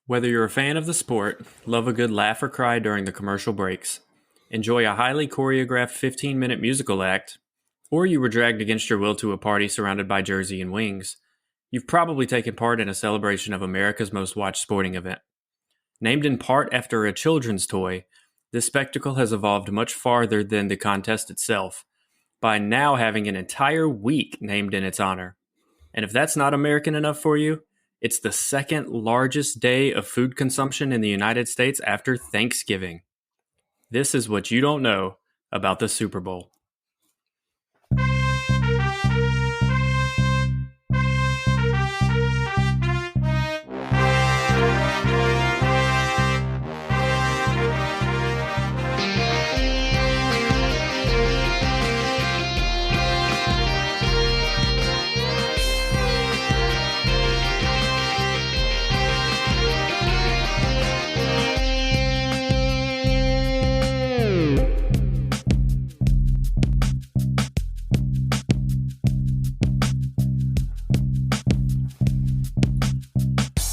Whether you're a fan of the sport, love a good laugh or cry during the commercial breaks, enjoy a highly choreographed 15-minute musical act, or you were dragged against your will to a party surrounded by jersey and wings, you've probably taken part in a celebration of America's most watched sporting event. Named in part after a children's toy, this spectacle has evolved much farther than the contest itself, by now having an entire week named in its honor. And if that's not American enough for you, it's the second largest day of food consumption in the United States after Thanksgiving. This is what you don't know about the Super Bowl.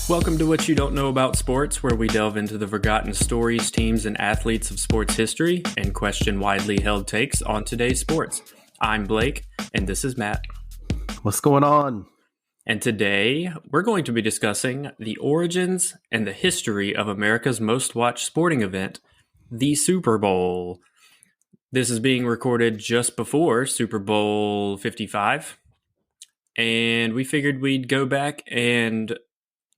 Welcome to What You Don't Know About Sports, where we delve into the forgotten stories, teams, and athletes of sports history and question widely held takes on today's sports. I'm Blake, and this is Matt. What's going on? And today, we're going to be discussing the origins and the history of America's most watched sporting event, the Super Bowl. This is being recorded just before Super Bowl 55, and we figured we'd go back and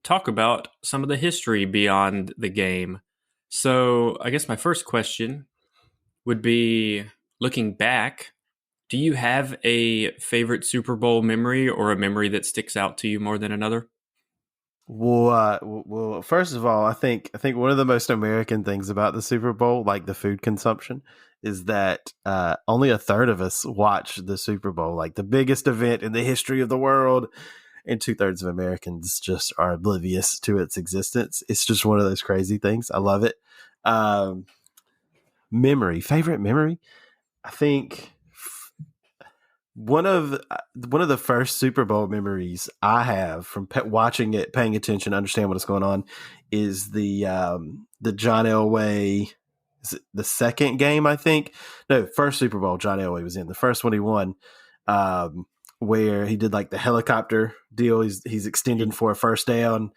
talk about some of the history beyond the game. So I guess my first question would be, looking back, do you have a favorite Super Bowl memory or a memory that sticks out to you more than another? Well, first of all, I think one of the most American things about the Super Bowl, like the food consumption, is that only a third of us watch the Super Bowl, like the biggest event in the history of the world. And 2/3 of Americans just are oblivious to its existence. It's just one of those crazy things. I love it. Favorite memory. I think one of the first Super Bowl memories I have from watching it, paying attention, understand what's going on, is the John Elway. Is it the second game? I think first Super Bowl John Elway was in. The first one he won. Where he did like the helicopter deal. He's extending for a first down,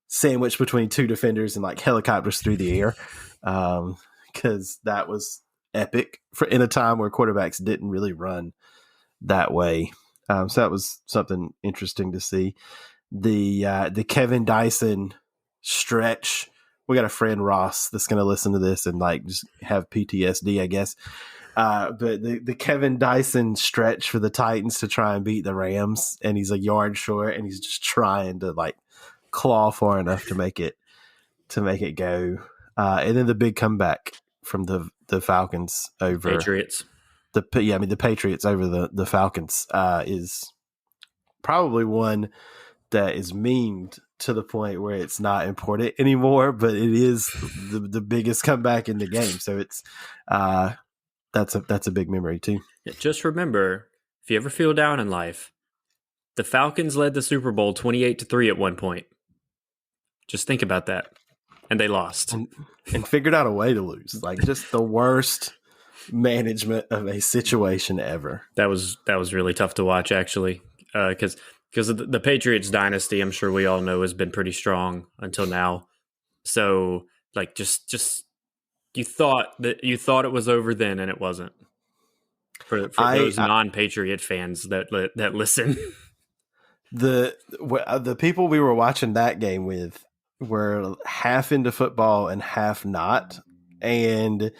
sandwiched between two defenders and like helicopters through the air. Because that was epic in a time where quarterbacks didn't really run that way. So that was something interesting to see. The Kevin Dyson stretch. We got a friend, Ross, that's going to listen to this and like just have PTSD, I guess. But the Kevin Dyson stretch for the Titans to try and beat the Rams, and he's a yard short, and he's just trying to like claw far enough to make it go. And then the big comeback from the Falcons over Patriots. The Patriots over the Falcons is probably one that is memed to the point where it's not important anymore, but it is the biggest comeback in the game. So it's that's a big memory too. Just remember, if you ever feel down in life, the Falcons led the Super Bowl 28-3 at one point. Just think about that. And they lost. And figured out a way to lose. Like just the worst management of a situation ever. That was really tough to watch, actually, because the Patriots dynasty, I'm sure we all know, has been pretty strong until now. So like just you thought it was over then, and it wasn't. For those non-Patriot fans that listen, the people we were watching that game with were half into football and half not, and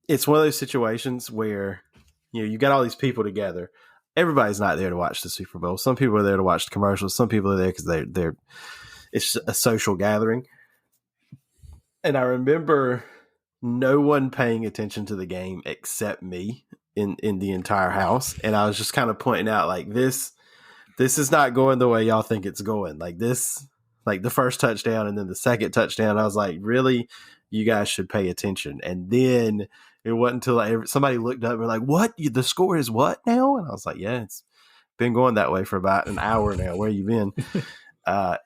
it's one of those situations where you got all these people together. Everybody's not there to watch the Super Bowl. Some people are there to watch the commercials. Some people are there because they're it's a social gathering. And I remember no one paying attention to the game except me in the entire house. And I was just kind of pointing out like this is not going the way y'all think it's going. Like this, like the first touchdown and then the second touchdown, I was like, really, you guys should pay attention. And then it wasn't until like somebody looked up and were like, what? The score is what now? And I was like, yeah, it's been going that way for about an hour now. Where you been?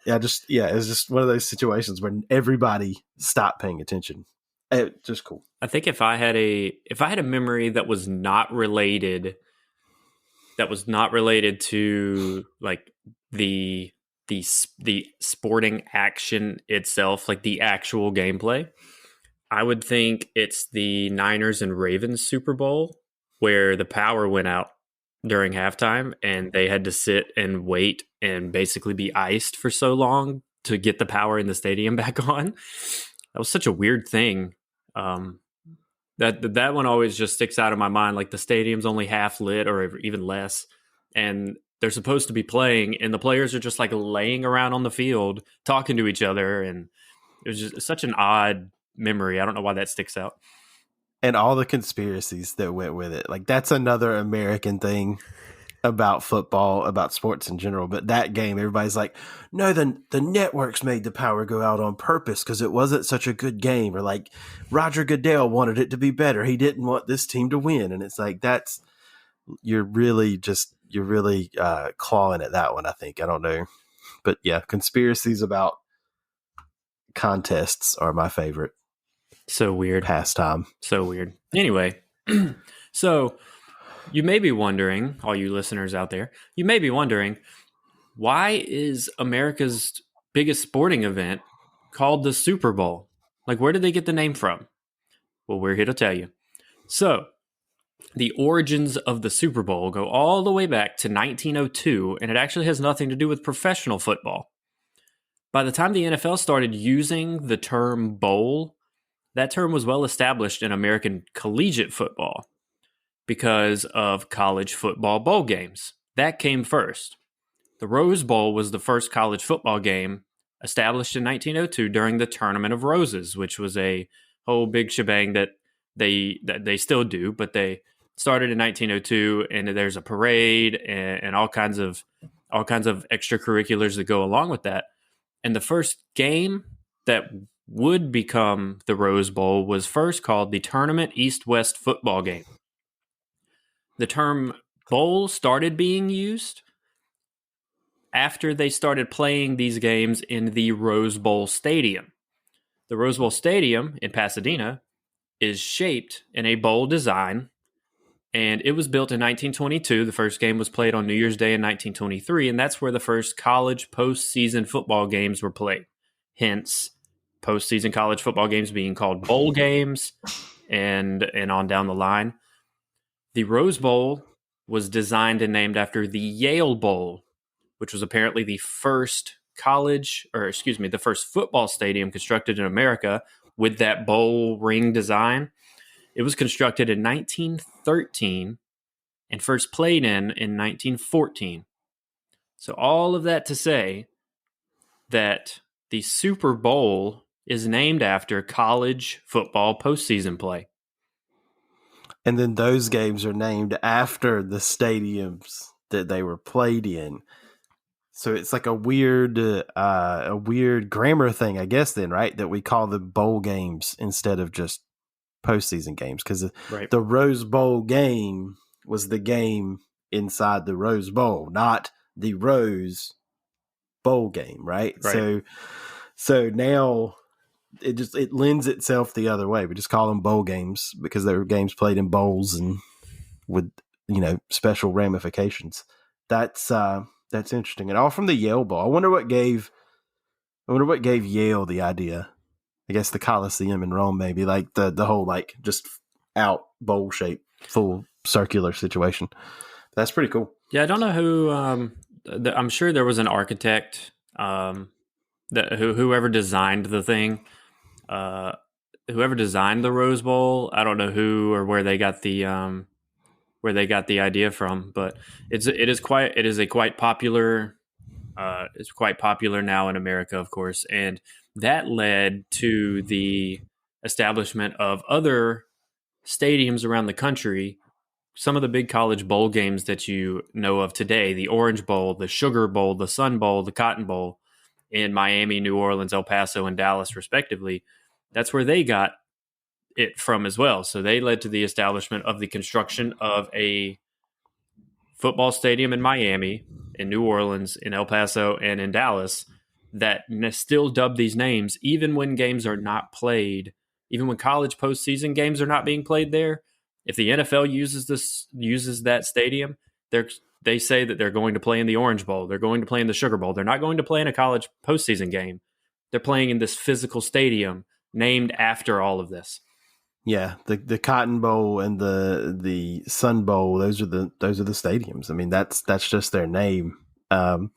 It was just one of those situations where everybody stopped paying attention. Just cool. I think if I had a memory that was not related to like the the sporting action itself, like the actual gameplay, I would think it's the Niners and Ravens Super Bowl where the power went out during halftime and they had to sit and wait and basically be iced for so long to get the power in the stadium back on. That was such a weird thing. Um, that one always just sticks out in my mind. Like the stadium's only half lit or even less, and they're supposed to be playing, and the players are just like laying around on the field talking to each other, and it was just such an odd memory. I don't know why that sticks out. And all the conspiracies that went with it. Like that's another American thing about football, about sports in general. But that game, everybody's like, no, the networks made the power go out on purpose because it wasn't such a good game. Or like Roger Goodell wanted it to be better. He didn't want this team to win. And it's like, you're really clawing at that one, I think. I don't know. But yeah, conspiracies about contests are my favorite. So weird. Pastime. So weird. Anyway, so you may be wondering, all you listeners out there, you may be wondering, why is America's biggest sporting event called the Super Bowl? Like, where did they get the name from? Well, we're here to tell you. So, the origins of the Super Bowl go all the way back to 1902, and it actually has nothing to do with professional football. By the time the NFL started using the term bowl, that term was well established in American collegiate football because of college football bowl games. That came first. The Rose Bowl was the first college football game established in 1902 during the Tournament of Roses, which was a whole big shebang that they still do, but they started in 1902, and there's a parade and all kinds of extracurriculars that go along with that. And the first game that would become the Rose Bowl was first called the Tournament East-West Football Game. The term bowl started being used after they started playing these games in the Rose Bowl Stadium. The Rose Bowl Stadium in Pasadena is shaped in a bowl design, and it was built in 1922. The first game was played on New Year's Day in 1923, and that's where the first college postseason football games were played. Hence, postseason college football games being called bowl games, and on down the line. The Rose Bowl was designed and named after the Yale Bowl, which was apparently the first the first football stadium constructed in America with that bowl ring design. It was constructed in 1913 and first played in 1914. So all of that to say that the Super Bowl is named after college football postseason play. And then those games are named after the stadiums that they were played in. So it's like a weird grammar thing, I guess, then, right? That we call the bowl games instead of just postseason games. Because the Rose Bowl game was the game inside the Rose Bowl, not the Rose Bowl game, right? So now it lends itself the other way. We just call them bowl games because they were games played in bowls and with special ramifications. That's interesting, and all from the Yale Bowl. I wonder what gave Yale the idea. I guess the Colosseum in Rome, maybe, like the whole like just out bowl shape, full circular situation. That's pretty cool. Yeah, I don't know who. I'm sure there was an architect. Whoever designed the thing, whoever designed the Rose Bowl, I don't know who or where they got the idea from, but it is quite popular. It's quite popular now in America, of course, and that led to the establishment of other stadiums around the country. Some of the big college bowl games that you know of today: the Orange Bowl, the Sugar Bowl, the Sun Bowl, the Cotton Bowl, in Miami, New Orleans, El Paso, and Dallas, respectively. That's where they got it from as well. So they led to the establishment of the construction of a football stadium in Miami, in New Orleans, in El Paso, and in Dallas that still dub these names, even when games are not played, even when college postseason games are not being played there. If the NFL uses that stadium, they say that they're going to play in the Orange Bowl, they're going to play in the Sugar Bowl. They're not going to play in a college postseason game. They're playing in this physical stadium named after all of this. Yeah, the Cotton Bowl and the Sun Bowl, those are the stadiums. I mean, that's just their name. I'm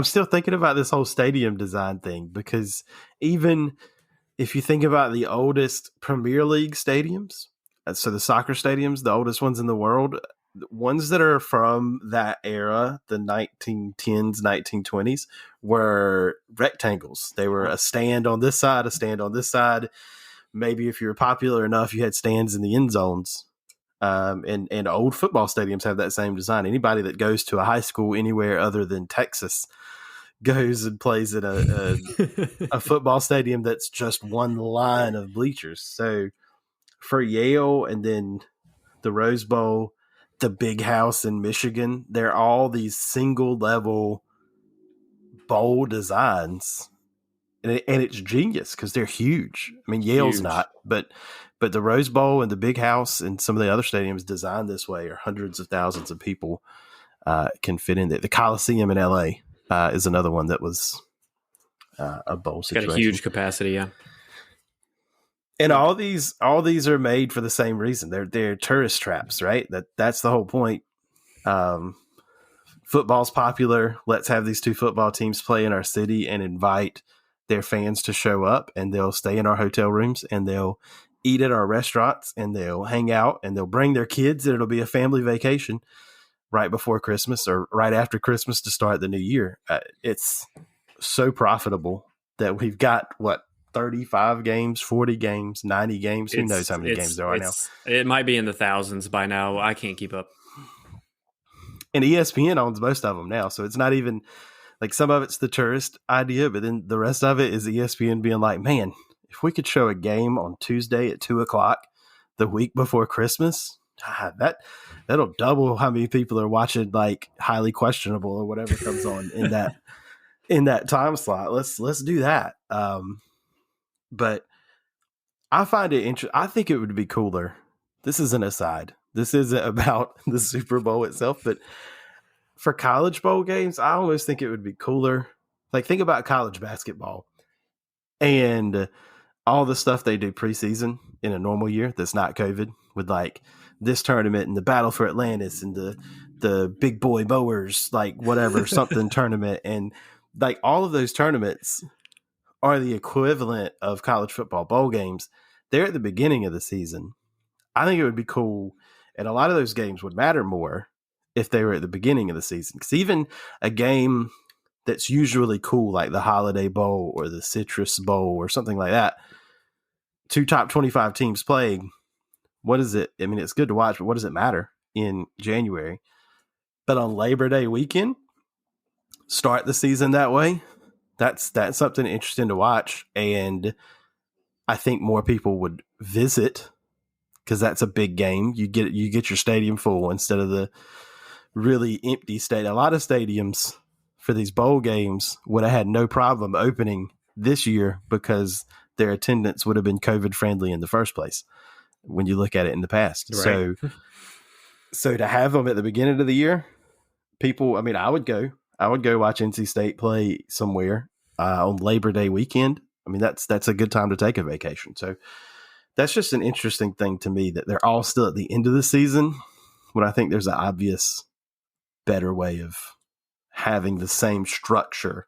still thinking about this whole stadium design thing, because even if you think about the oldest Premier League stadiums, so the soccer stadiums, the oldest ones in the world, ones that are from that era, the 1910s, 1920s, were rectangles. They were a stand on this side, a stand on this side. Maybe if you were popular enough, you had stands in the end zones. And old football stadiums have that same design. Anybody that goes to a high school anywhere other than Texas goes and plays in a football stadium that's just one line of bleachers. So for Yale, and then the Rose Bowl, the Big House in Michigan, they're all these single level bowl designs. And it's genius because they're huge. I mean, Yale's Huge. not, but the Rose Bowl and the Big House and some of the other stadiums designed this way are hundreds of thousands of people can fit in there. The Coliseum in LA is another one that was a bowl situation. Got a huge capacity, yeah. And all these are made for the same reason. They're tourist traps, right? That's the whole point. Football's popular. Let's have these two football teams play in our city and invite their fans to show up, and they'll stay in our hotel rooms, and they'll eat at our restaurants, and they'll hang out, and they'll bring their kids, and it'll be a family vacation right before Christmas or right after Christmas to start the new year. It's so profitable that we've got 35 games, 40 games, 90 games. Who knows how many games there are now? It might be in the thousands by now. I can't keep up. And ESPN owns most of them now, so it's not even like, some of it's the tourist idea, but then the rest of it is ESPN being like, man, if we could show a game on Tuesday at 2:00 the week before Christmas, that'll double how many people are watching, like, Highly Questionable or whatever comes on in that time slot. Let's do that. But I find it interesting. I think it would be cooler. This is an aside. This isn't about the Super Bowl itself, but for college bowl games, I almost think it would be cooler. Like, think about college basketball and all the stuff they do preseason in a normal year that's not COVID, with like this tournament and the Battle for Atlantis and the Big Boy Mowers, like whatever, something tournament. And like all of those tournaments are the equivalent of college football bowl games. They're at the beginning of the season. I think it would be cool. And a lot of those games would matter more if they were at the beginning of the season. Because even a game that's usually cool, like the Holiday Bowl or the Citrus Bowl or something like that, 2 top 25 teams playing, what is it? I mean, it's good to watch, but what does it matter in January? But on Labor Day weekend, start the season that way. That's something interesting to watch. And I think more people would visit, because that's a big game. You get your stadium full instead of the really empty stadium. A lot of stadiums for these bowl games would have had no problem opening this year because their attendance would have been COVID friendly in the first place when you look at it in the past. Right. So to have them at the beginning of the year, people, I mean, I would go watch NC State play somewhere on Labor Day weekend. I mean, that's a good time to take a vacation. So that's just an interesting thing to me, that they're all still at the end of the season, when I think there's an obvious better way of having the same structure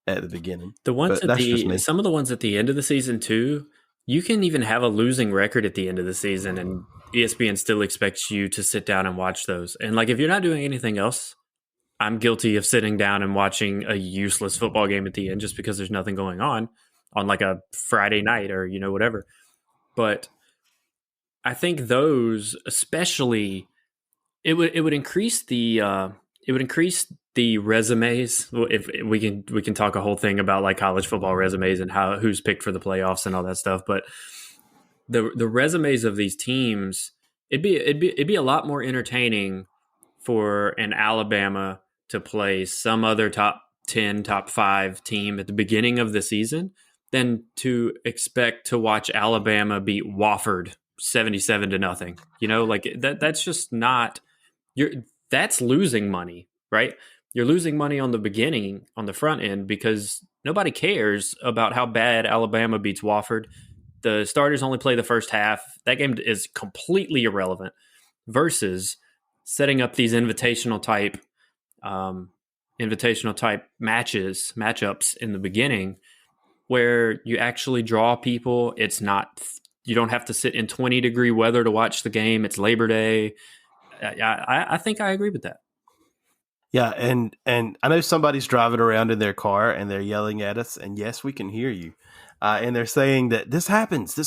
at the beginning. The ones some of the ones at the end of the season too, you can even have a losing record at the end of the season, and ESPN still expects you to sit down and watch those. And like, if you're not doing anything else, I'm guilty of sitting down and watching a useless football game at the end just because there's nothing going on like a Friday night or, whatever. But I think those, especially, it would increase the resumes. If we can talk a whole thing about like college football resumes and who's picked for the playoffs and all that stuff. But the resumes of these teams, it'd be a lot more entertaining for an Alabama to play some other top 10, top 5 team at the beginning of the season than to expect to watch Alabama beat Wofford 77 to nothing. Like that's just not you're that's losing money, right? You're losing money on the beginning, on the front end, because nobody cares about how bad Alabama beats Wofford. The starters only play the first half. That game is completely irrelevant versus setting up these um, invitational type matchups in the beginning where you actually draw people. It's not, you don't have to sit in 20-degree weather to watch the game. It's Labor Day. I think I agree with that. Yeah, and I know somebody's driving around in their car and they're yelling at us, and yes, we can hear you. And they're saying that this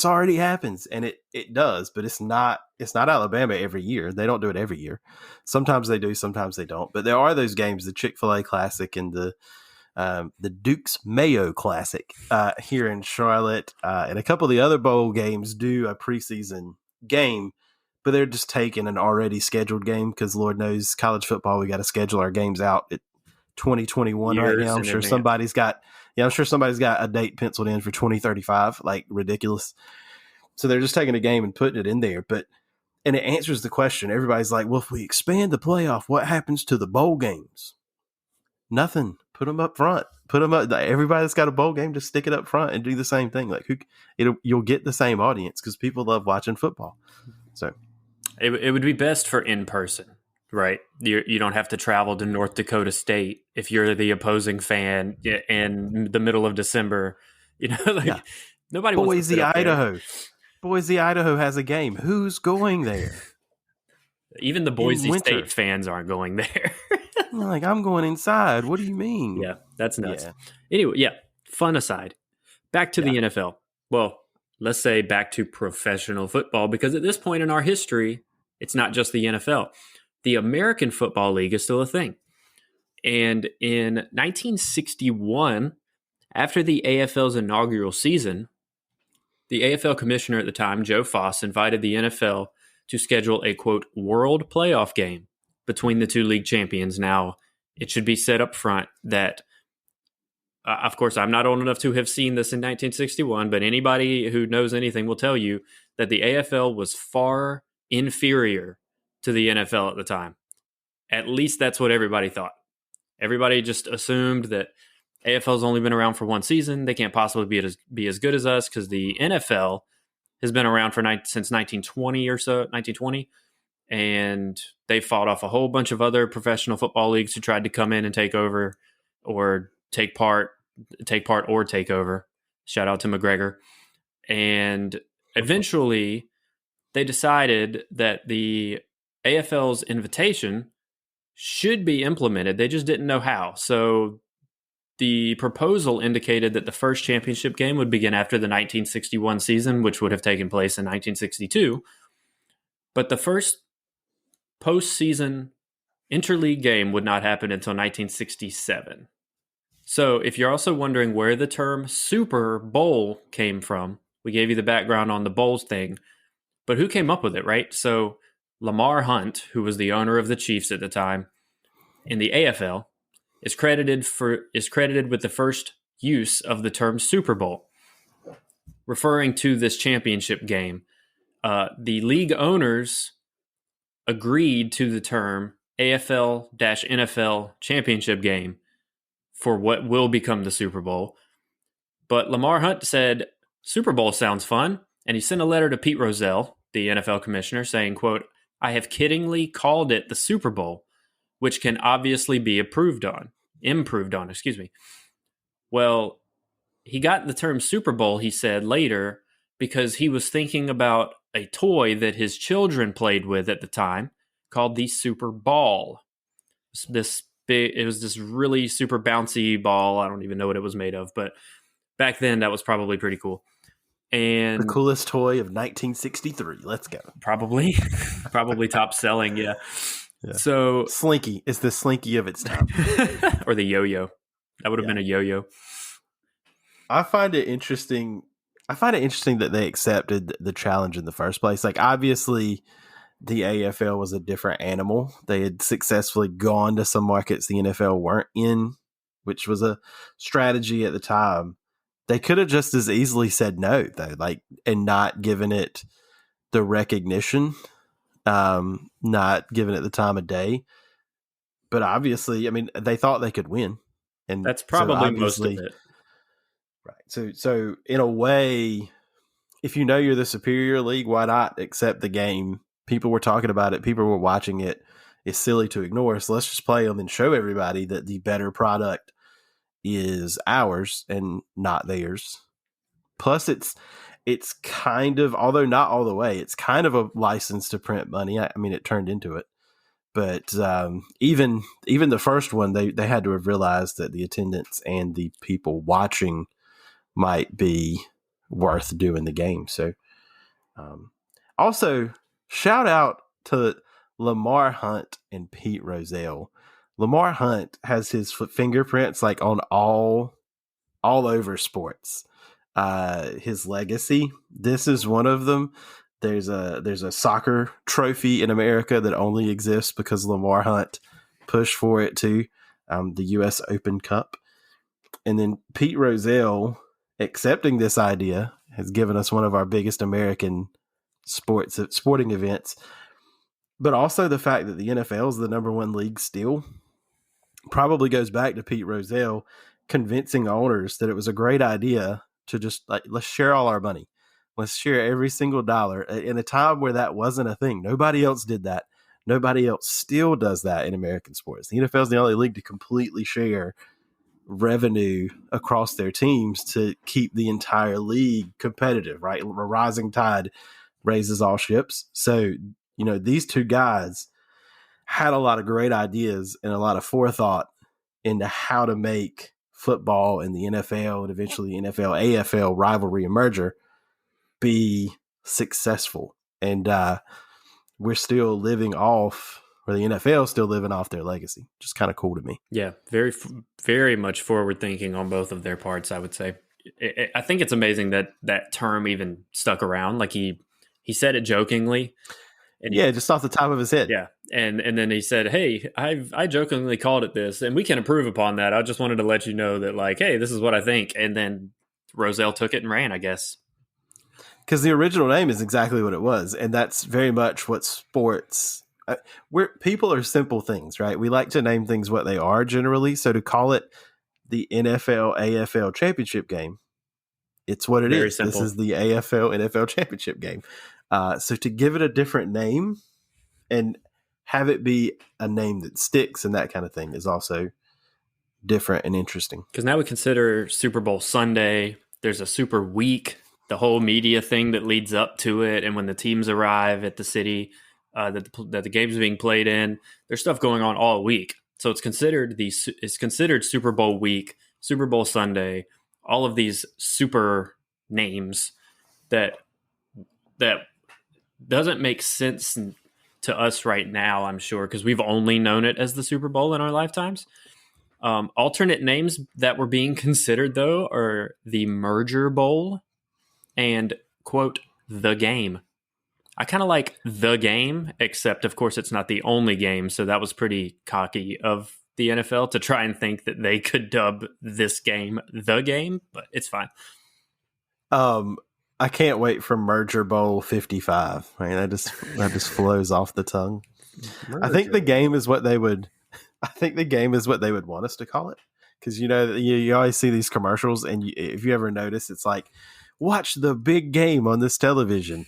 already happens, and it does, but it's not Alabama every year. They don't do it every year. Sometimes they do, sometimes they don't. But there are those games, the Chick-fil-A Classic and the Duke's Mayo Classic here in Charlotte, and a couple of the other bowl games do a preseason game, but they're just taking an already scheduled game because Lord knows college football, we got to schedule our games out at 2021 right now. I'm sure somebody's got a date penciled in for 2035, like ridiculous. So they're just taking a game and putting it in there. And it answers the question. Everybody's like, well, if we expand the playoff, what happens to the bowl games? Nothing. Put them up front. Put them up. Everybody that's got a bowl game, just stick it up front and do the same thing. Like you'll get the same audience because people love watching football. So it would be best for in person, right? You don't have to travel to North Dakota State if you're the opposing fan in the middle of December. Nobody wants to sit up there. Boise, Idaho has a game. Who's going there? Even the Boise State fans aren't going there. Like, I'm going inside. What do you mean? Yeah, that's nuts. Yeah. Anyway, fun aside. Back to the NFL. Well, let's say back to professional football, because at this point in our history, it's not just the NFL. The American Football League is still a thing. And in 1961, after the AFL's inaugural season, the AFL commissioner at the time, Joe Foss, invited the NFL to schedule a, quote, world playoff game between the two league champions. Now, it should be set up front that, of course, I'm not old enough to have seen this in 1961, but anybody who knows anything will tell you that the AFL was far inferior to the NFL at the time. At least that's what everybody thought. Everybody just assumed that AFL's only been around for one season. They can't possibly be as good as us because the NFL has been around since 1920 or so, 1920. And they fought off a whole bunch of other professional football leagues who tried to come in and take over or take part or take over. Shout out to McGregor. And eventually they decided that the AFL's invitation should be implemented. They just didn't know how. So the proposal indicated that the first championship game would begin after the 1961 season, which would have taken place in 1962. But the first postseason interleague game would not happen until 1967. So if you're also wondering where the term Super Bowl came from, we gave you the background on the Bowls thing, but who came up with it, right? So Lamar Hunt, who was the owner of the Chiefs at the time, in the AFL, is credited with the first use of the term Super Bowl, referring to this championship game. The league owners agreed to the term AFL-NFL championship game for what will become the Super Bowl. But Lamar Hunt said, Super Bowl sounds fun. And he sent a letter to Pete Rozelle, the NFL commissioner, saying, quote, I have kiddingly called it the Super Bowl, which can obviously be improved on. Well, he got the term Super Bowl, he said later, because he was thinking about a toy that his children played with at the time called the Super Ball. It was this really super bouncy ball. I don't even know what it was made of, but back then that was probably pretty cool. And the coolest toy of 1963. Let's go. Probably top selling. Yeah. So Slinky is the Slinky of its time. Or the yo-yo. That would have been a yo-yo. I find it interesting that they accepted the challenge in the first place. Like, obviously, the AFL was a different animal. They had successfully gone to some markets the NFL weren't in which was a strategy at the time. They could have just as easily said no, though, and not given it the recognition, not given it the time of day. But obviously, I mean, they thought they could win, and That's so probably most of obviously, it. right. So in a way, if you know you're the superior league, why not accept the game? People were talking about it. People were watching it. It's silly to ignore. So let's just play them and show everybody that the better product is ours and not theirs. Plus, it's kind of, although not all the way, it's kind of a license to print money. I mean, it turned into it. But even the first one, they had to have realized that the attendance and the people watching might be worth doing the game. So, also shout out to Lamar Hunt and Pete Rozelle. Lamar Hunt has his fingerprints like on all over sports. His legacy, this is one of them. There's a soccer trophy in America that only exists because Lamar Hunt pushed for it too, the U.S. Open Cup. And then Pete Rozelle accepting this idea has given us one of our biggest American sporting events. But also the fact that the NFL is the number one league still probably goes back to Pete Rozelle convincing owners that it was a great idea to just let's share all our money. Let's share every single dollar in a time where that wasn't a thing. Nobody else did that. Nobody else still does that in American sports. The NFL is the only league to completely share revenue across their teams to keep the entire league competitive, right? A rising tide raises all ships. So, these two guys had a lot of great ideas and a lot of forethought into how to make football and the NFL and eventually NFL AFL rivalry and merger be successful. And we're still living off, or the NFL is still living off their legacy. Just kind of cool to me. Yeah, very, very much forward thinking on both of their parts, I would say. I think it's amazing that that term even stuck around. Like he said it jokingly. And just off the top of his head. Yeah. And then he said, hey, I jokingly called it this, and we can improve upon that. I just wanted to let you know that, like, hey, this is what I think. And then Rozelle took it and ran, I guess. Because the original name is exactly what it was. And that's very much what sports, people are simple things, right? We like to name things what they are generally. So to call it the NFL AFL championship game, it's what it Very is. simple. This is the AFL NFL championship game. So to give it a different name and have it be a name that sticks and that kind of thing is also different and interesting. Because now we consider Super Bowl Sunday. There's a Super Week, the whole media thing that leads up to it, and when the teams arrive at the city that the game's being played in, there's stuff going on all week. So it's considered Super Bowl Week, Super Bowl Sunday, all of these super names that doesn't make sense to us right now, I'm sure, because we've only known it as the Super Bowl in our lifetimes. Alternate names that were being considered, though, are the Merger Bowl and, quote, the game. I kind of like the game, except, of course, it's not the only game, so that was pretty cocky of the NFL to try and think that they could dub this game the game, but it's fine. I can't wait for Merger Bowl 55. I mean, that just flows off the tongue. Merger. I think the game is what they would want us to call it, because you always see these commercials, and if you ever notice, it's like, watch the big game on this television,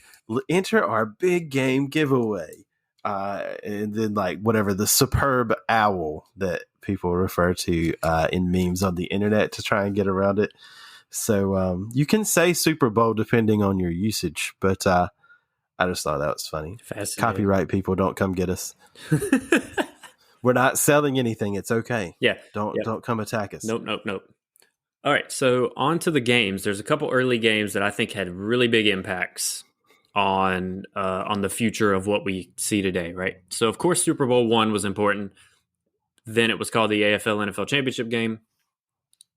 enter our big game giveaway, and then like whatever the superb owl that people refer to in memes on the internet to try and get around it. So you can say Super Bowl depending on your usage, but I just thought that was funny. Copyright people, don't come get us. We're not selling anything. It's okay. Yeah. Don't come attack us. Nope. All right. So on to the games. There's a couple early games that I think had really big impacts on the future of what we see today, right? So of course, Super Bowl I was important. Then it was called the AFL NFL Championship game.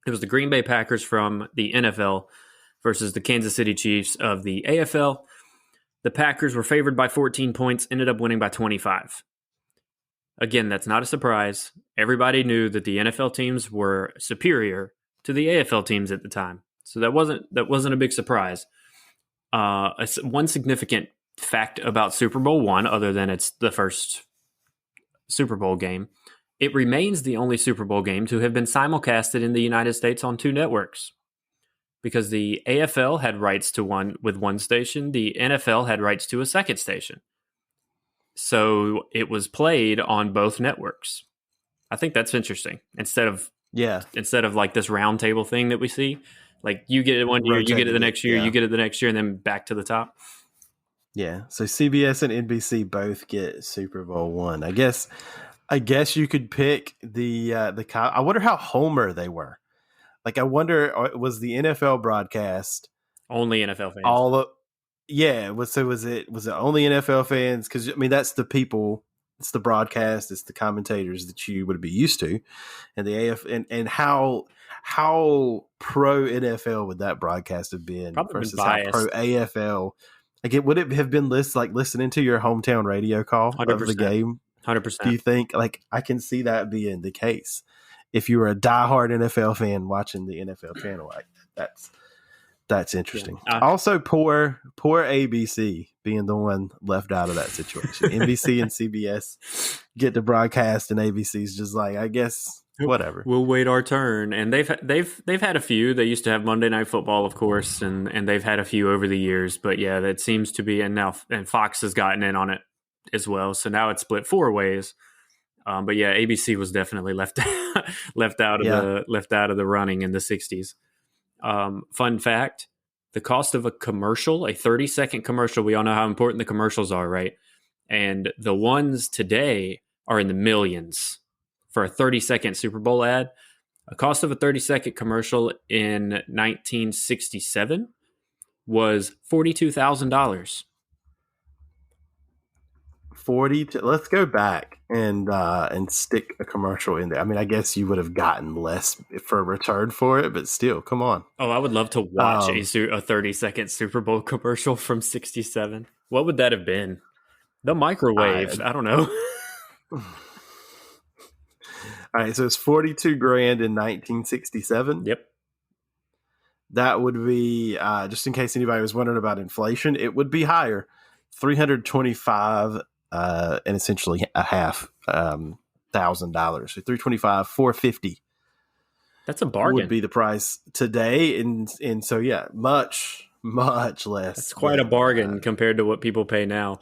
It was the Green Bay Packers from the NFL versus the Kansas City Chiefs of the AFL. The Packers were favored by 14 points, ended up winning by 25. Again, that's not a surprise. Everybody knew that the NFL teams were superior to the AFL teams at the time, so that wasn't a big surprise. One significant fact about Super Bowl one, other than it's the first Super Bowl game, it remains the only Super Bowl game to have been simulcasted in the United States on two networks. Because the AFL had rights to one station, the NFL had rights to a second station. So it was played on both networks. I think that's interesting. Instead of like this round table thing that we see, like you get it one year, you get it the next year, you get it the next year, and then back to the top. Yeah. So CBS and NBC both get Super Bowl one. I guess you could pick the I wonder how homer they were. Like, I wonder, was the NFL broadcast only NFL fans? Was it only NFL fans? Because I mean, that's the people, it's the broadcast, it's the commentators that you would be used to, and the AF and how pro NFL would that broadcast have been versus how pro AFL? Like, would it have been listening to your hometown radio call 100%. Of the game? 100%. Do you think, like, I can see that being the case? If you were a diehard NFL fan watching the NFL channel, that's interesting. Yeah. Also, poor ABC being the one left out of that situation. NBC and CBS get the broadcast, and ABC's just like, I guess whatever. We'll wait our turn. And they've had a few. They used to have Monday Night Football, of course, and they've had a few over the years. But yeah, that seems to be, and Fox has gotten in on it as well. So now it's split four ways. But yeah, ABC was definitely left out of the running in the 60s. Fun fact, the cost of a commercial, a 30-second commercial, we all know how important the commercials are, right? And the ones today are in the millions for a 30-second Super Bowl ad. A cost of a 30-second commercial in 1967 was $42,000. Let's go back and stick a commercial in there. I mean, I guess you would have gotten less for a return for it, but still, come on. Oh, I would love to watch a 30-second Super Bowl commercial from 67. What would that have been? The microwave. I don't know. All right, so it's $42,000 in 1967. Yep. That would be, just in case anybody was wondering about inflation, it would be higher. 325 and essentially a half $1,000. So $325, $450. That's a bargain. Would be the price today, and so yeah, much less. That's quite a bargain compared to what people pay now.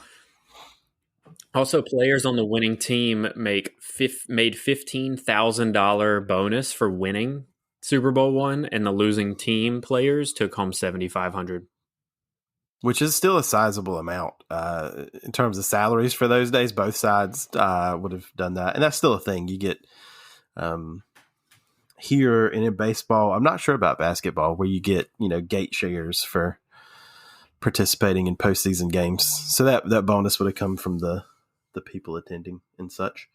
Also, players on the winning team made $15,000 bonus for winning Super Bowl one, and the losing team players took home $7,500. Which is still a sizable amount in terms of salaries for those days. Both sides would have done that. And that's still a thing you get here in baseball. I'm not sure about basketball, where you get, gate shares for participating in postseason games. So that bonus would have come from the people attending and such.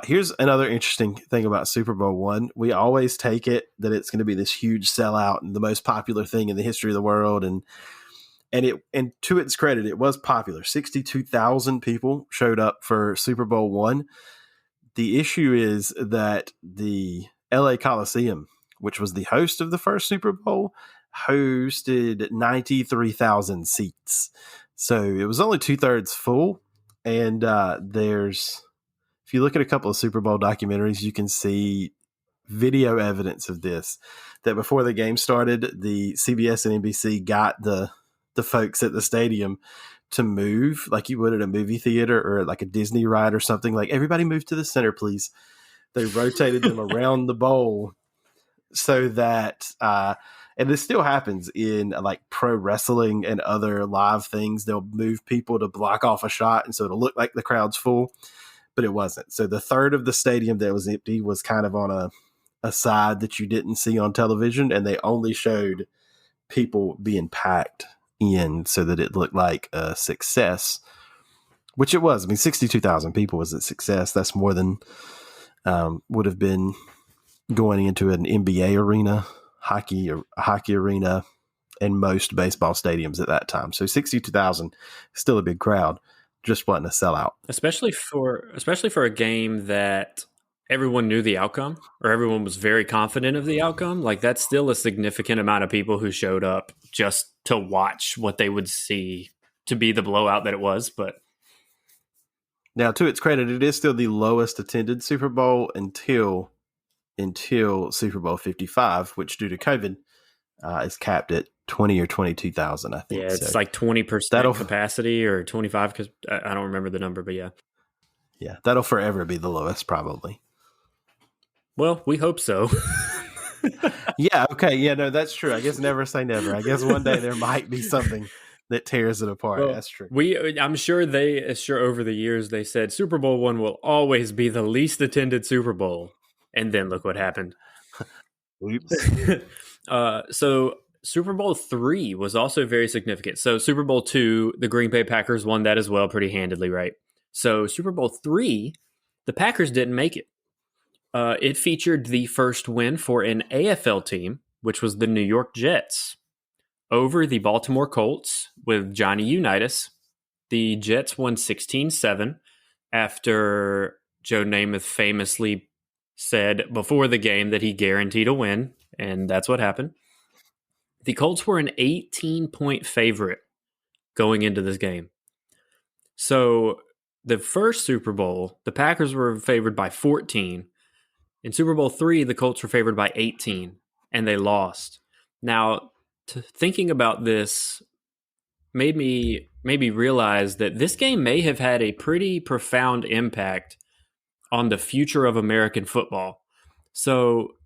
Here's another interesting thing about Super Bowl one. We always take it that it's going to be this huge sellout and the most popular thing in the history of the world. And to its credit, it was popular. 62,000 people showed up for Super Bowl one. The issue is that the LA Coliseum, which was the host of the first Super Bowl, hosted 93,000 seats. So it was only 2/3 full. And if you look at a couple of Super Bowl documentaries, you can see video evidence of this, that before the game started, the CBS and NBC got the folks at the stadium to move like you would at a movie theater or like a Disney ride or something. Like, everybody move to the center, please. They rotated them around the bowl so that, and this still happens in like pro wrestling and other live things. They'll move people to block off a shot, and so it'll look like the crowd's full, but it wasn't. So the third of the stadium that was empty was kind of on a side that you didn't see on television, and they only showed people being packed in so that it looked like a success, which it was. I mean, 62,000 people was a success. That's more than would have been going into an NBA arena, hockey arena, and most baseball stadiums at that time. So 62,000, still a big crowd. just wasn't a sellout. Especially for a game that everyone knew the outcome or everyone was very confident of the outcome. Like that's still a significant amount of people who showed up just to watch what they would see to be the blowout that it was. But Now, to its credit, it is still the lowest attended Super Bowl until Super Bowl 55, which due to COVID is capped at 20 or 22,000, I think. yeah, it's So like 20% that'll capacity or 25 because I don't remember the number, but yeah. yeah, that'll forever be the lowest probably. Well, we hope so. Yeah, okay. Yeah, no, that's true. I guess never say never. I guess one day there might be something that tears it apart. Well, That's true. I'm sure over the years they said Super Bowl one will always be the least attended Super Bowl, and then look what happened. Oops. So Super Bowl III was also very significant. So Super Bowl II, the Green Bay Packers won that as well, pretty handedly, right? So Super Bowl III, the Packers didn't make it. It featured the first win for an AFL team, which was the New York Jets, over the Baltimore Colts with Johnny Unitas. The Jets won 16-7 after Joe Namath famously said before the game that he guaranteed a win, and that's what happened. The Colts were an 18-point favorite going into this game. So the first Super Bowl, the Packers were favored by 14. In Super Bowl III, the Colts were favored by 18, and they lost. Now, thinking about this made me realize that this game may have had a pretty profound impact on the future of American football. So,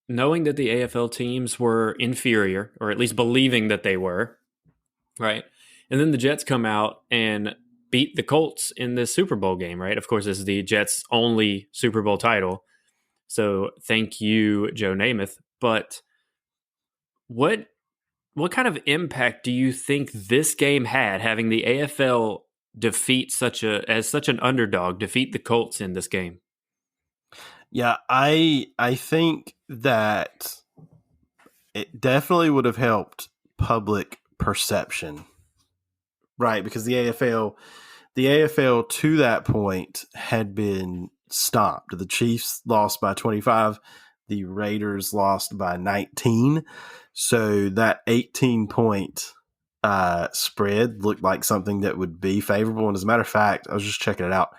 knowing that the AFL teams were inferior, or at least believing that they were, right? And then the Jets come out and beat the Colts in this Super Bowl game, right? Of course, this is the Jets' only Super Bowl title. So thank you, Joe Namath. But what kind of impact do you think this game had, having the AFL defeat such an underdog, defeat the Colts in this game? Yeah, I think that it definitely would have helped public perception, right? Because the AFL to that point had been stomped. The Chiefs lost by 25, the Raiders lost by 19. So that 18-point spread looked like something that would be favorable. And as a matter of fact, I was just checking it out.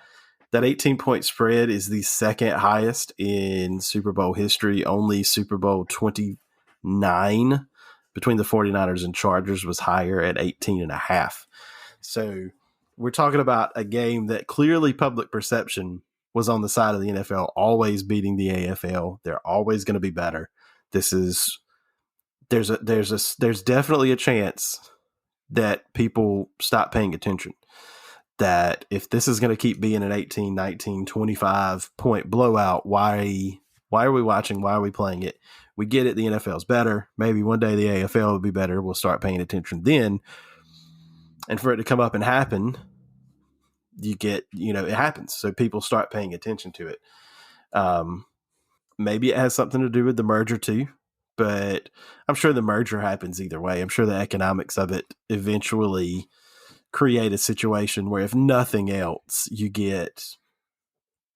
That 18-point spread is the second highest in Super Bowl history. Only Super Bowl 29 between the 49ers and Chargers was higher at 18.5. So we're talking about a game that clearly public perception was on the side of the NFL, always beating the AFL. They're always going to be better. There's definitely a chance that people stop paying attention. That if this is going to keep being an 18, 19, 25 point blowout, why are we watching? Why are we playing it? We get it. The NFL's better. Maybe one day the AFL will be better. We'll start paying attention then. And for it to come up and happen, it happens. So people start paying attention to it. Maybe it has something to do with the merger too, but I'm sure the merger happens either way. I'm sure the economics of it eventually create a situation where, if nothing else, you get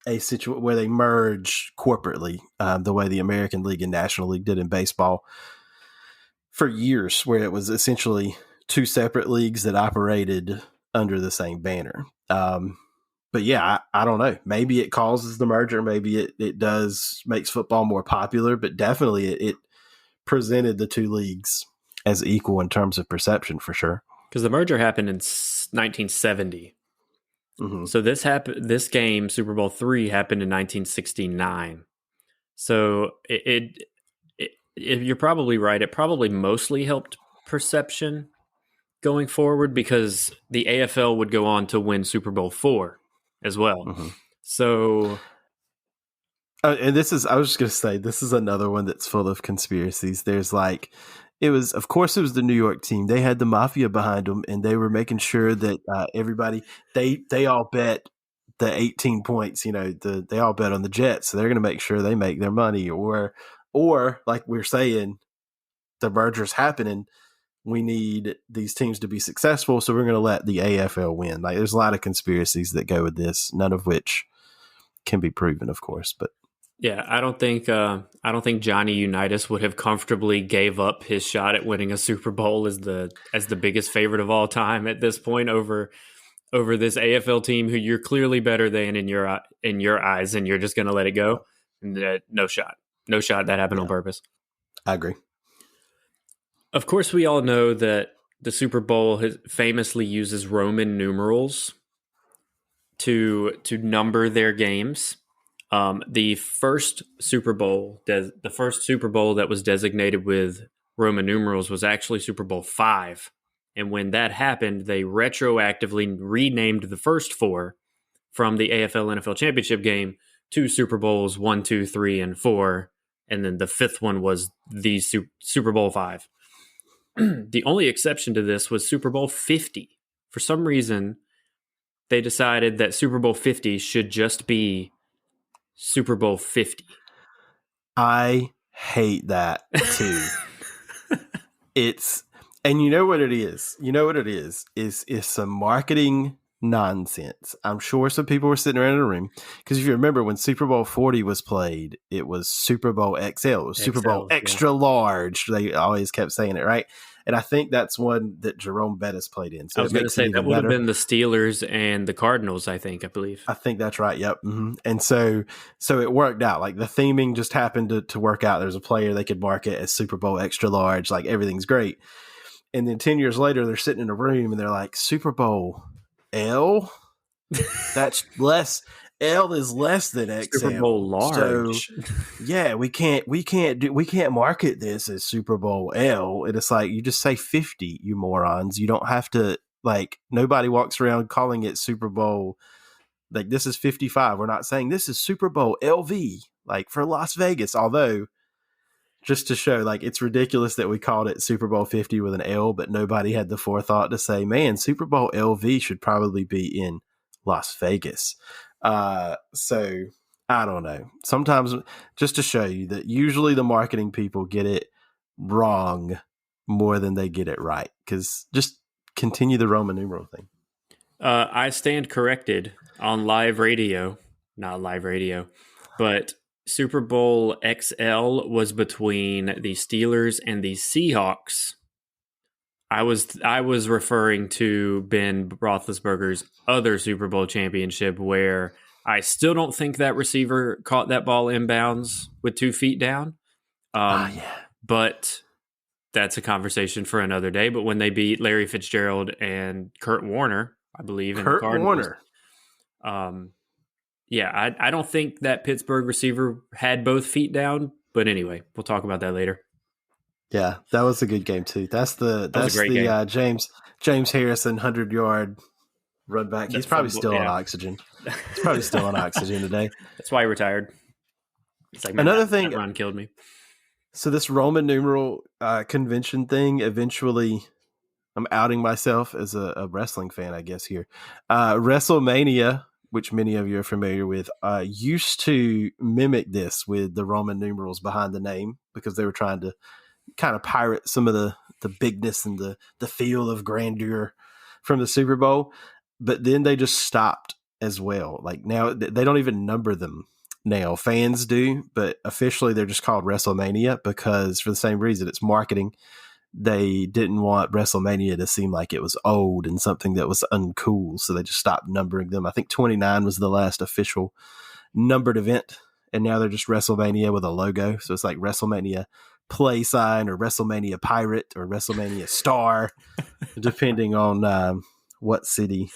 a situation where they merge corporately, the way the American League and National League did in baseball for years, where it was essentially two separate leagues that operated under the same banner. But yeah, I don't know. Maybe it causes the merger. Maybe it makes football more popular, but definitely it presented the two leagues as equal in terms of perception for sure. Because the merger happened in 1970. Mm-hmm. So this game, Super Bowl III, happened in 1969. So you're probably right. It probably mostly helped perception going forward because the AFL would go on to win Super Bowl IV as well. Mm-hmm. So, and I was just going to say, this is another one that's full of conspiracies. There's of course it was the New York team. They had the mafia behind them, and they were making sure that everybody, they all bet the 18 points, they all bet on the Jets. So they're going to make sure they make their money, or like we're saying, the merger's happening. we need these teams to be successful, so we're going to let the AFL win. Like, there's a lot of conspiracies that go with this, none of which can be proven, of course. But Yeah, I don't think Johnny Unitas would have comfortably gave up his shot at winning a Super Bowl as the biggest favorite of all time at this point over this AFL team who you're clearly better than in your eyes, and you're just going to let it go. No shot. That happened on purpose. I agree. Of course, we all know that the Super Bowl famously uses Roman numerals to number their games. The first Super Bowl that was designated with Roman numerals was actually Super Bowl V. And when that happened, they retroactively renamed the first four from the AFL NFL Championship game to Super Bowls 1, 2, 3, and 4. And then the fifth one was the Super Bowl V. The only exception to this was Super Bowl 50. For some reason, they decided that Super Bowl 50 should just be Super Bowl 50. I hate that too. And you know what it is? It's some marketing nonsense. I'm sure some people were sitting around in a room, because if you remember when Super Bowl 40 was played, it was Super Bowl XL. It was Super Bowl extra large. They always kept saying it, right? And I think that's one that Jerome Bettis played in. So I was going to say that would have been the Steelers and the Cardinals, I believe. I think that's right. Yep. Mm-hmm. And so it worked out. Like, the theming just happened to work out. There's a player they could market as Super Bowl extra large. Like, everything's great. And then 10 years later, they're sitting in a room and they're like, Super Bowl L? That's less. L is less than XL. Super Bowl large. So, yeah, we can't market this as Super Bowl L. And it's like, you just say 50, you morons. You don't have to, like, nobody walks around calling it Super Bowl. Like, this is 55. We're not saying this is Super Bowl LV, like, for Las Vegas. Although, just to show, like, it's ridiculous that we called it Super Bowl 50 with an L, but nobody had the forethought to say, man, Super Bowl LV should probably be in Las Vegas. So I don't know. Sometimes, just to show you that usually the marketing people get it wrong more than they get it right. Because just continue the Roman numeral thing. I stand corrected on live radio, not live radio, but Super Bowl XL was between the Steelers and the Seahawks. I was referring to Ben Roethlisberger's other Super Bowl championship, where I still don't think that receiver caught that ball inbounds with 2 feet down. But that's a conversation for another day. But when they beat Larry Fitzgerald and Kurt Warner, I believe, in the Cardinals, I don't think that Pittsburgh receiver had both feet down. But anyway, we'll talk about that later. Yeah, that was a good game too. That's the James Harrison 100-yard run back. He's probably still on oxygen. He's probably still on oxygen today. That's why he retired. It's like, another thing. That run killed me. So this Roman numeral convention thing, eventually, I'm outing myself as a wrestling fan, I guess, here. WrestleMania, which many of you are familiar with, used to mimic this with the Roman numerals behind the name, because they were trying to kind of pirate some of the bigness and the feel of grandeur from the Super Bowl. But then they just stopped as well. Like, now they don't even number them now. Fans do, but officially they're just called WrestleMania, because for the same reason, it's marketing. They didn't want WrestleMania to seem like it was old and something that was uncool, so they just stopped numbering them. I think 29 was the last official numbered event, and now they're just WrestleMania with a logo. So it's like WrestleMania play sign, or WrestleMania pirate, or WrestleMania star, depending on what city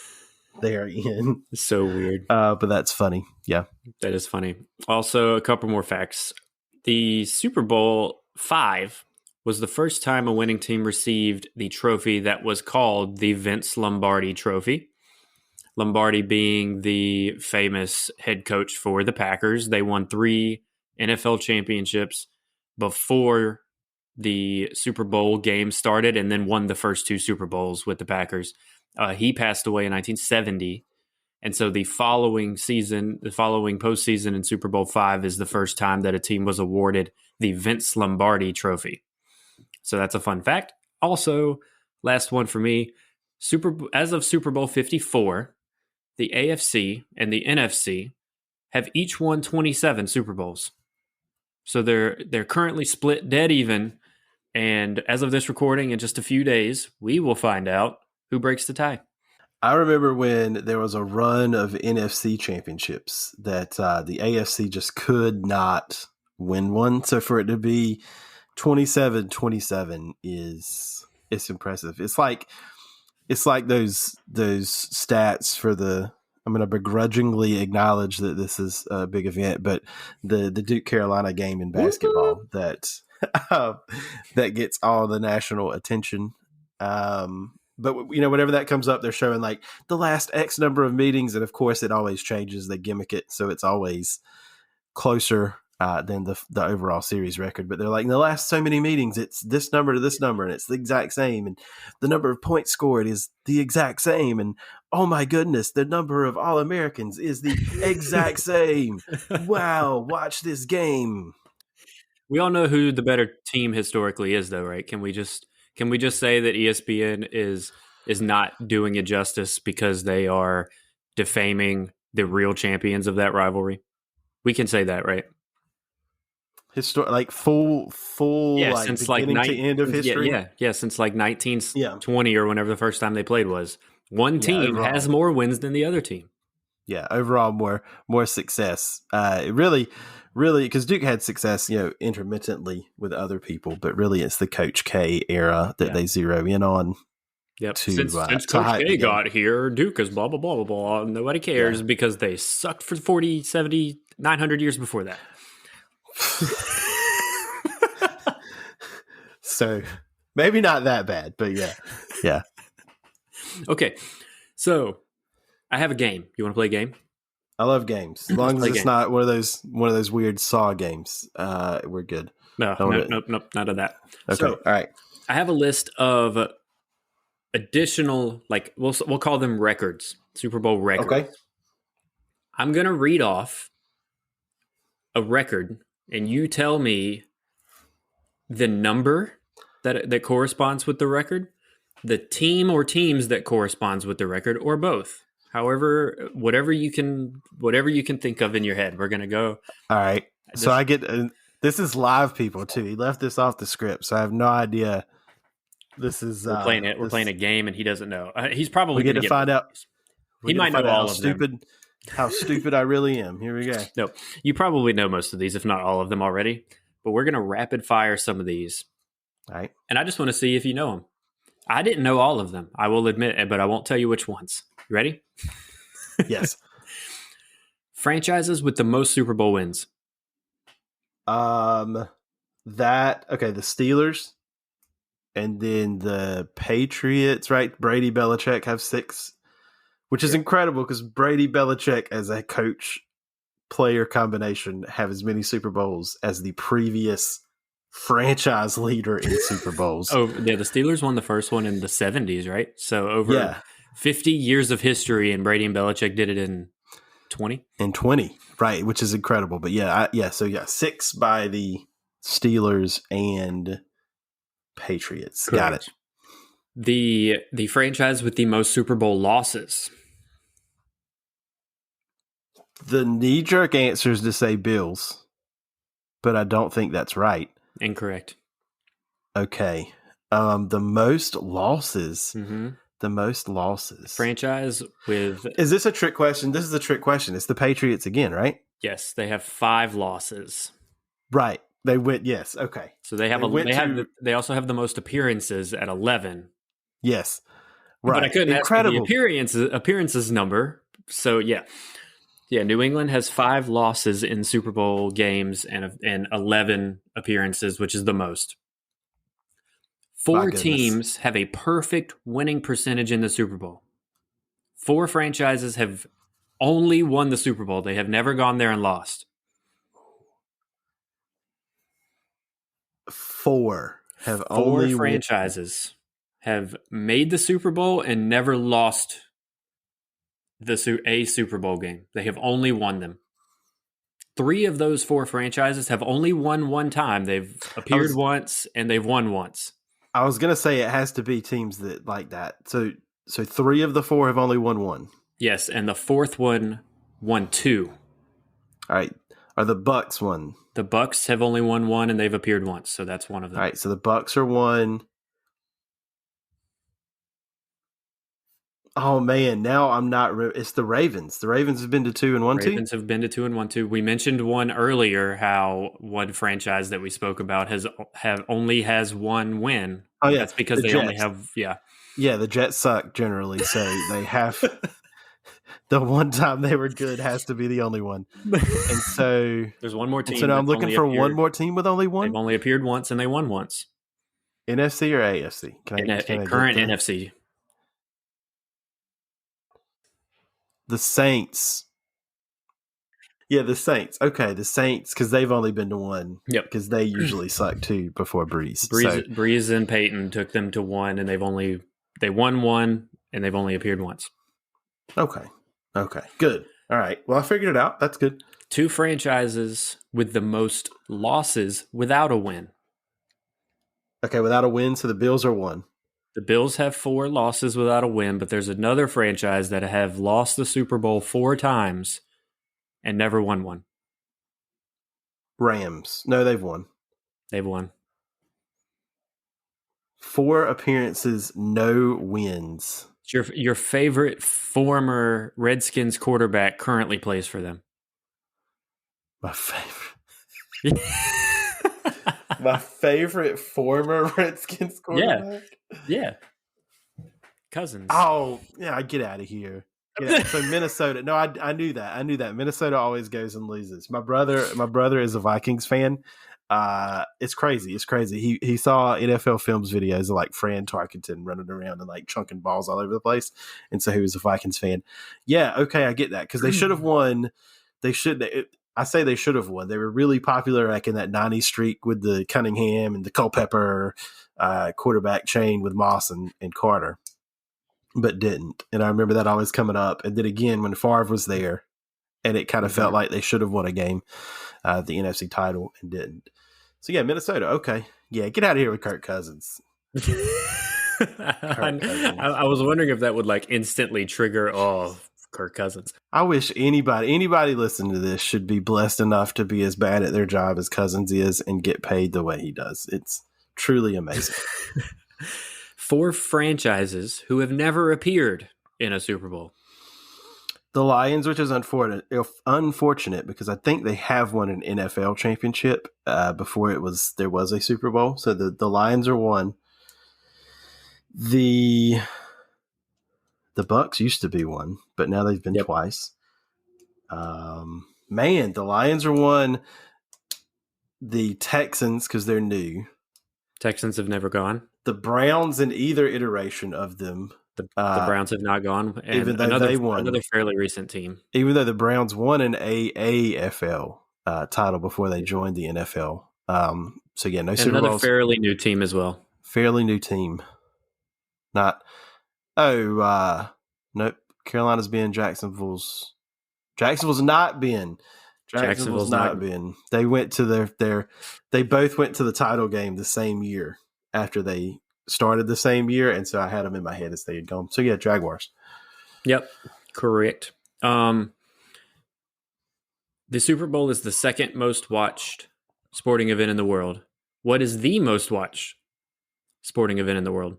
they're in. It's so weird. But that's funny. Yeah. That is funny. Also, a couple more facts. The Super Bowl V was the first time a winning team received the trophy that was called the Vince Lombardi Trophy. Lombardi being the famous head coach for the Packers. They won 3 NFL championships before the Super Bowl game started, and then won the first 2 Super Bowls with the Packers. He passed away in 1970. And so the following postseason in Super Bowl V is the first time that a team was awarded the Vince Lombardi Trophy. So that's a fun fact. Also, last one for me, as of Super Bowl 54, the AFC and the NFC have each won 27 Super Bowls. So they're currently split dead even, and as of this recording in just a few days, we will find out who breaks the tie. I remember when there was a run of NFC championships that the AFC just could not win one. So for it to be 27-27 it's impressive. It's like those stats for the. I'm going to begrudgingly acknowledge that this is a big event, but the Duke Carolina game in basketball that that gets all the national attention. But whenever that comes up, they're showing like the last X number of meetings, and of course, it always changes. They gimmick it, so it's always closer than the overall series record. But they're like, in the last so many meetings, it's this number to this number, and it's the exact same. And the number of points scored is the exact same. And oh my goodness, the number of All-Americans is the exact same. Wow, watch this game. We all know who the better team historically is, though, right? Can we just say that ESPN is not doing it justice because they are defaming the real champions of that rivalry? We can say that, right? Like full like since beginning to end of history. Yeah, since like 1920 or whenever the first time they played was. One team has more wins than the other team. Yeah, overall more success. It really, because Duke had success, intermittently with other people, but really it's the Coach K era that they zero in on. Yep. Since Coach K got here, Duke is blah, blah, blah, blah, blah. Nobody cares because they sucked for 40, 70, 900 years before that. So maybe not that bad, but yeah. Okay, so I have a game. You want to play a game? I love games. As long as it's not one of those weird Saw games, we're good. Nope, none of that. Okay, so, all right. I have a list of additional, like we'll call them records, Super Bowl records. Okay. I'm gonna read off a record, and you tell me the number that corresponds with the record, the team or teams that corresponds with the record, or both. However, whatever you can think of in your head, we're gonna go. All right. So I get this is live, people too. He left this off the script, so I have no idea. This is we're playing it. We're playing a game, and he doesn't know. He's probably going to find out. He might know all of them. How stupid I really am. Here we go. No, you probably know most of these, if not all of them already. But we're going to rapid fire some of these. All right. And I just want to see if you know them. I didn't know all of them, I will admit, but I won't tell you which ones. You ready? Yes. Franchises with the most Super Bowl wins. The Steelers, and then the Patriots, right? Brady, Belichick have 6, which is incredible because Brady, Belichick as a coach player combination have as many Super Bowls as the previous franchise leader in Super Bowls. Oh, yeah, the Steelers won the first one in the 70s, right? So over 50 years of history, and Brady and Belichick did it in 20? In 20, right, which is incredible. But so 6 by the Steelers and Patriots. Correct. Got it. The franchise with the most Super Bowl losses. The knee-jerk answer is to say Bills, but I don't think that's right. Incorrect. Okay. The most losses. Mm-hmm. The most losses. Franchise with... Is this a trick question? This is a trick question. It's the Patriots again, right? Yes, they have 5 losses. Right. They went, yes. Okay. So they also have the most appearances at 11. Yes. Right. But I couldn't ask for the appearances number. So yeah. Yeah, New England has 5 losses in Super Bowl games and 11 appearances, which is the most. 4 teams have a perfect winning percentage in the Super Bowl. 4 franchises have only won the Super Bowl. They have never gone there and lost. 4 franchises have made the Super Bowl and never lost a Super Bowl game. They have only won them. 3 of those 4 franchises have only won one time. They've appeared once and they've won once. I was gonna say it has to be teams that like that. So 3 of the 4 have only won one. Yes, and the fourth one won two. All right. Are the Bucks one? The Bucks have only won one, and they've appeared once, so that's one of them. All right. So the Bucks are one. Oh man, now I'm not. It's the Ravens. The Ravens have been to 2 and 1 2. Ravens have been to 2 and 1 2. We mentioned one earlier. How one franchise that we spoke about only has one win. Oh yeah, that's because they Jets. only have Yeah, the Jets suck generally, so they have the one time they were good has to be the only one. And so there's one more team. So now I'm looking for one more team with only one. They've only appeared once, and they won once. NFC or AFC? Can I current NFC. The Saints. Yeah, the Saints. Okay, the Saints, because they've only been to one. Yep. Because they usually suck too before Breeze. Breeze and Peyton took them to one, and they won one, and they've only appeared once. Okay, good. All right. Well, I figured it out. That's good. 2 franchises with the most losses without a win. Okay, without a win, so the Bills are 1. The Bills have 4 losses without a win, but there's another franchise that have lost the Super Bowl 4 times and never won one. Rams. No, they've won. They've won. 4 appearances, no wins. Your favorite former Redskins quarterback currently plays for them. My favorite. My favorite former Redskins quarterback? Yeah. Cousins. Oh, yeah, get out of here. So Minnesota. No, I knew that. Minnesota always goes and loses. My brother is a Vikings fan. It's crazy. He saw NFL Films videos of like Fran Tarkenton running around and like chunking balls all over the place. And so he was a Vikings fan. Yeah, okay, I get that. Because they should have won. I say they should have won. They were really popular like in that 90s streak with the Cunningham and the Culpepper quarterback chain with Moss and Carter, but didn't. And I remember that always coming up. And then again, when Favre was there, and it kind of felt like they should have won a game, the NFC title, and didn't. So yeah, Minnesota. Okay. Yeah, get out of here with Kirk Cousins. I was wondering if that would like instantly trigger Kirk Cousins. I wish anybody listening to this should be blessed enough to be as bad at their job as Cousins is and get paid the way he does. It's truly amazing. 4 franchises who have never appeared in a Super Bowl. The Lions, which is unfortunate because I think they have won an NFL championship before there was a Super Bowl. So the Lions are 1. The Bucks used to be 1, but now they've been twice. Man, the Lions are 1. The Texans, because they're new. Texans have never gone. The Browns in either iteration of them. The Browns have not gone. And even though they won. Another fairly recent team. Even though the Browns won an AAFL title before they joined the NFL. So yeah, no Super Bowls. Another fairly new team as well. Fairly new team. Nope. Carolina's been Jacksonville's not been. Jacksonville's not been. They went to they both went to the title game the same year after they started the same year, and so I had them in my head as they had gone. So yeah, Jaguars. Yep, correct. The Super Bowl is the second most watched sporting event in the world. What is the most watched sporting event in the world?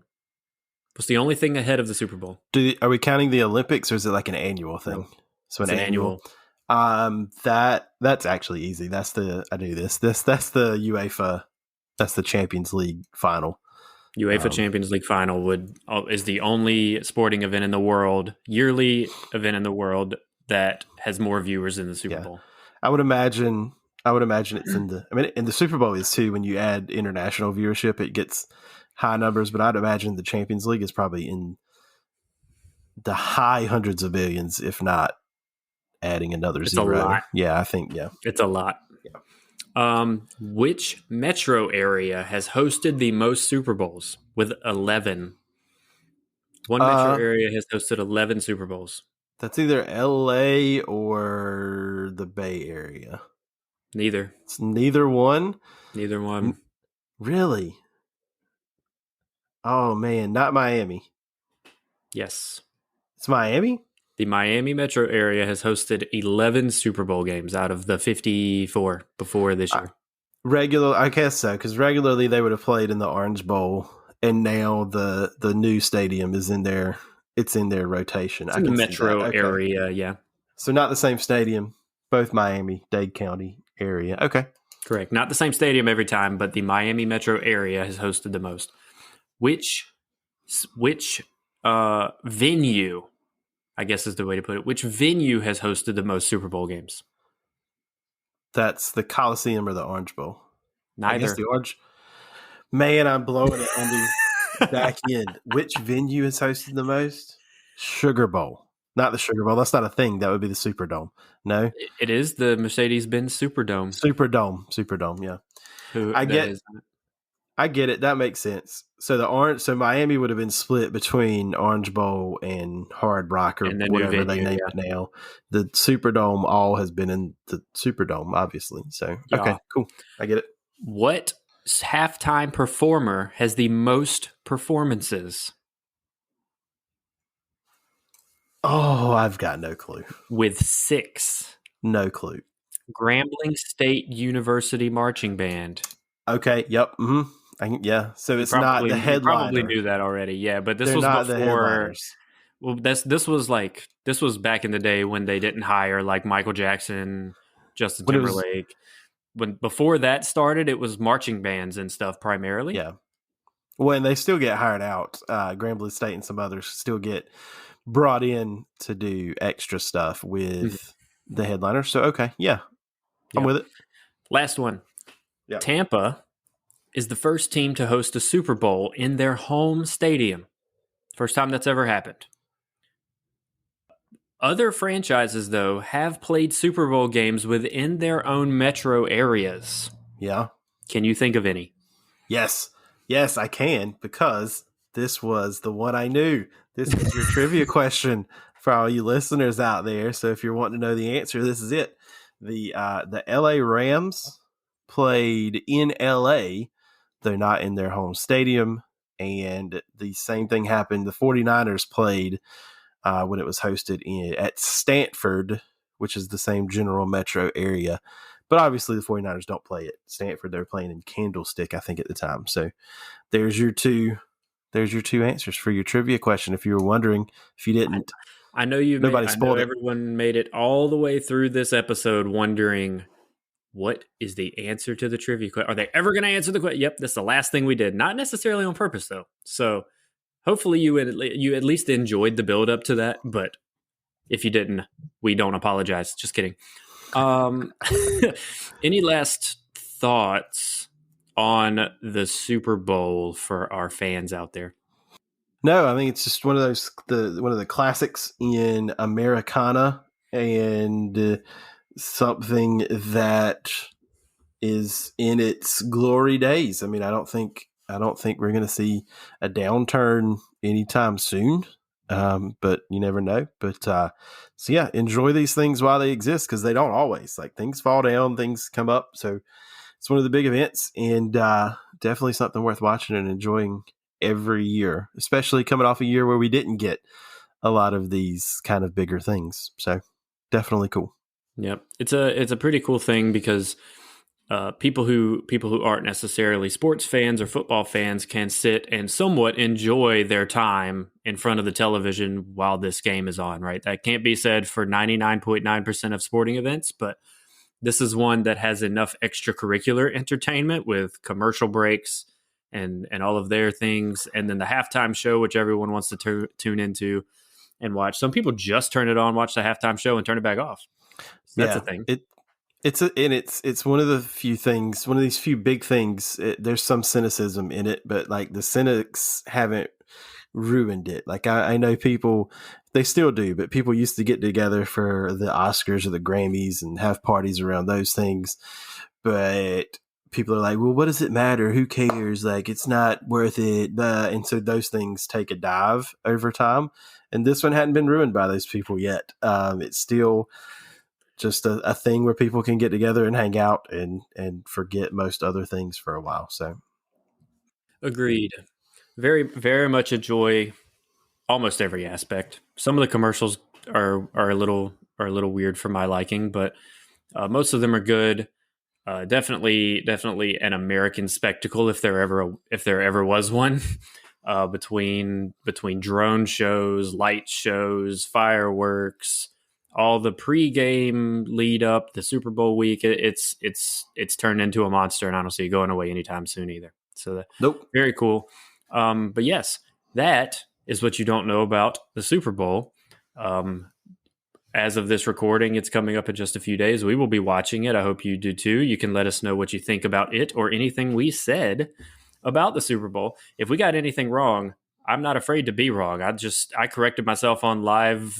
What's the only thing ahead of the Super Bowl? Are we counting the Olympics, or is it like an annual thing? So an annual. That's actually easy. That's the UEFA. That's the Champions League final. UEFA Champions League final is the only sporting event in the world, yearly event in the world that has more viewers than the Super Bowl. I would imagine it's and the Super Bowl is too. When you add international viewership, it gets high numbers. But I'd imagine the Champions League is probably in the high hundreds of billions, if not adding another zero. A lot. Yeah, I think it's a lot. Yeah. Which metro area has hosted the most Super Bowls with 11? One metro area has hosted 11 Super Bowls. That's either LA or the Bay Area. Neither. It's neither one? Neither one. Really? Oh man, not Miami. Yes. It's Miami. The Miami metro area has hosted 11 Super Bowl games out of the 54 before this Uh, year. I guess so, because regularly they would have played in the Orange Bowl, and now the new stadium is in there. It's in their rotation. It's I in the can see that. metro Okay, area, yeah. so not the same stadium, both Miami Dade County area. Okay, Correct. Not the same stadium every time, but the Miami metro area has hosted the most. Which which venue, I guess is the way to put it. Which venue has hosted the most Super Bowl games? that's the Coliseum or the Orange Bowl. I guess Neither. the Orange. Man, I'm blowing it on the back end. Which venue has hosted the most? Sugar Bowl. Not the Sugar Bowl. That's not a thing. That would be the Superdome. No, It is the Mercedes-Benz Superdome. Superdome. Superdome. Yeah, Who I that get. is I get it. That makes sense. So the orange. So Miami would have been split between Orange Bowl and Hard Rock or and the new whatever they venue, named yeah. it now. The Superdome all has been in the Superdome, obviously. So Yeah. okay, cool. I get it. What halftime performer has the most performances Oh, I've got no clue. with 6? No clue. Grambling State University Marching Band. Okay. Yep. Yeah. So You it's not probably the you probably headliner. knew that already. Yeah, but this They're was not the before. headliners. Well, this was back in the day when they didn't hire like Michael Jackson, Justin When it was, Timberlake. When before that started, it was marching bands and stuff primarily. yeah. When they still get hired out, Grambling State and some others still get brought in to do extra stuff Mhm. with the headliner. So okay, yeah, I'm Yeah. with it. Last one. Yeah. Tampa is the first team to host a Super Bowl in their home stadium. First time that's ever happened. Other franchises, though, have played Super Bowl games within their own metro areas. Yeah. Can you think of any? Yes. Yes, I can, because this was the one I knew. This is your trivia question for all you listeners out there. So if you're wanting to know the answer, this is it. The LA Rams played in LA. They're not in their home stadium. And the same thing happened. The 49ers played when it was hosted at Stanford, which is the same general metro area. But obviously, the 49ers don't play at Stanford. They're playing in Candlestick, I think, at the time. So there's your two. There's your two answers for your trivia question. If you were wondering, if you didn't, I know nobody I know spoiled it. everyone made it all the way through this episode wondering what is the answer to the trivia question. Are they ever going to answer the question? Yep, that's the last thing we did. Not necessarily on purpose though. So hopefully you at least enjoyed the build up to that. But if you didn't, we don't apologize. Just kidding. Um, any last thoughts on the Super Bowl for our fans out there? No, I think it's just one of the classics in Americana, and something that is in its glory days. I mean, I don't think we're going to see a downturn anytime soon. But you never know. But so yeah, enjoy these things while they exist, because they don't always. Like, things fall down, things come up. So it's one of the big events, and definitely something worth watching and enjoying every year, especially coming off a year where we didn't get a lot of these kind of bigger things. So definitely cool. Yep, it's a pretty cool thing because people who aren't necessarily sports fans or football fans can sit and somewhat enjoy their time in front of the television while this game is on. Right, that can't be said for 99.9% of sporting events, but this is one that has enough extracurricular entertainment with commercial breaks and all of their things, and then the halftime show, which everyone wants to tune into and watch. Some people just turn it on, watch the halftime show, and turn it back off. So that's a Yeah, thing. it's one of the few things, one of these few big things. There's some cynicism in it, but like, the cynics haven't ruined it. Like, I know people, they still do, but people used to get together for the Oscars or the Grammys and have parties around those things. But people are like, well, what does it matter? Who cares? Like, it's not worth it. And so those things take a dive over time. And this one hadn't been ruined by those people yet. It's still just a thing where people can get together and hang out and forget most other things for a while. So Agreed. very, very much enjoy almost every aspect. Some of the commercials are a little weird for my liking, but most of them are good. Definitely an American spectacle if there ever was one. Between drone shows, light shows, fireworks, all the pregame lead up, the Super Bowl week, it's turned into a monster, and I don't see it going away anytime soon either. So Nope. very cool. But yes, that is what you don't know about the Super Bowl. Um, as of this recording, it's coming up in just a few days. We will be watching it. I hope you do too. You can let us know what you think about it or anything we said about the Super Bowl. If we got anything wrong, I'm not afraid to be wrong. I corrected myself on live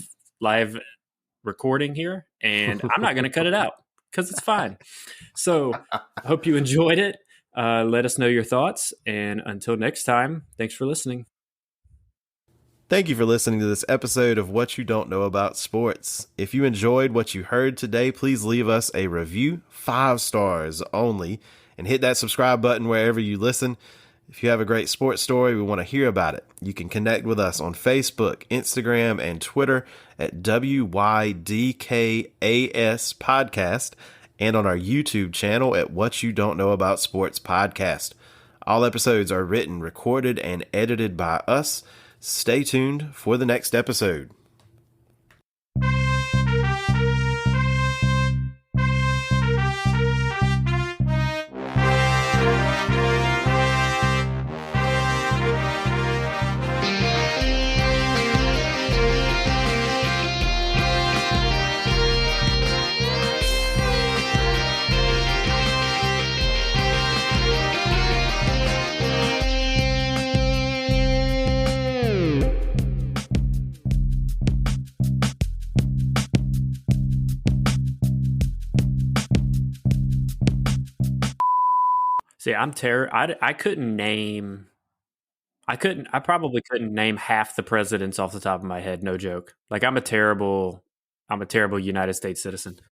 recording here, and I'm not going to cut it out because it's fine. So I hope you enjoyed it. Let us know your thoughts, and until next time, thanks for listening. Thank you for listening to this episode of What You Don't Know About Sports. If you enjoyed what you heard today, please leave us a review, 5 stars only, and hit that subscribe button wherever you listen. If you have a great sports story, we want to hear about it. You can connect with us on Facebook, Instagram, and Twitter at WYDKAS Podcast, and on our YouTube channel at What You Don't Know About Sports Podcast. All episodes are written, recorded, and edited by us. Stay tuned for the next episode. See, I couldn't name. I probably couldn't name half the presidents off the top of my head. No joke. Like I'm a terrible United States citizen.